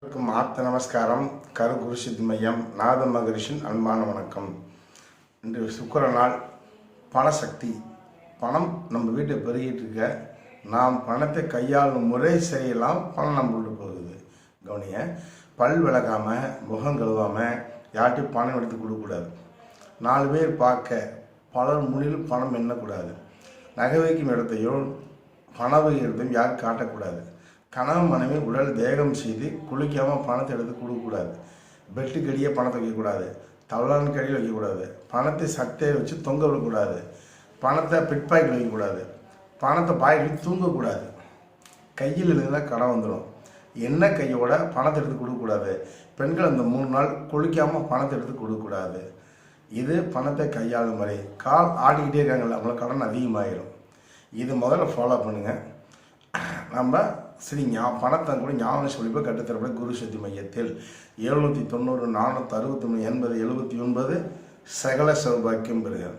ஆப்த நமஸ்காரம். கரு குரு சித்தி மையம் நாத மகரிஷின் அன்பான வணக்கம். இன்று சுக்கிர நாள். பணசக்தி. பணம் நம்ம வீட்டை பெருகிட்டு இருக்க. நாம் பணத்தை கையாளும் முறை சரியில்லாம் பணம் நம்ம விட்டு போகுது. கவனிய, பல் விளக்காமல் முகம் கழுவாமல் யார்ட்டையும் பணம் எடுத்து கொடுக்கக்கூடாது. 4 பேர் பார்க்க பலர் முன்னில் பணம் எண்ணக்கூடாது. நகை வைக்கும் இடத்தையும் பண வைக்கிறதையும் யாரும் காட்டக்கூடாது. கணவன் மனைவி உடல் தேகம் செய்து குளிக்காமல் பணத்தை எடுத்து கொடுக்கக்கூடாது. பெட்டுக்கடியே பணத்தை வைக்கக்கூடாது. தவளான் கடியில் வைக்கக்கூடாது. பணத்தை சட்டையை வச்சு தொங்க விடக்கூடாது. பணத்தை பிட்பாக்கெட் வைக்கக்கூடாது. பணத்தை பாக்கெட் தூங்கக்கூடாது. கையில் இருந்தால் கடன் வந்துடும். என்ன கையோட பணத்தை எடுத்து கொடுக்கக்கூடாது. பெண்கள் அந்த 3 நாள் குளிக்காமல் பணத்தை எடுத்து கொடுக்கக்கூடாது. இது பணத்தை கையாளும் முறை. கால் ஆடிக்கிட்டே இருக்காங்கல்ல, அவங்களுக்கு கடன் அதிகமாகிடும். இது முதல்ல ஃபாலோ பண்ணுங்கள். நம்ம பணத்தை கூட ஞாபகம் சொல்லிப்போ கட்டுத்தரப்பட குரு சக்தி மையத்தில் 790 463 80 79 சகல சௌபாக்கியம் பெறுகிறேன்.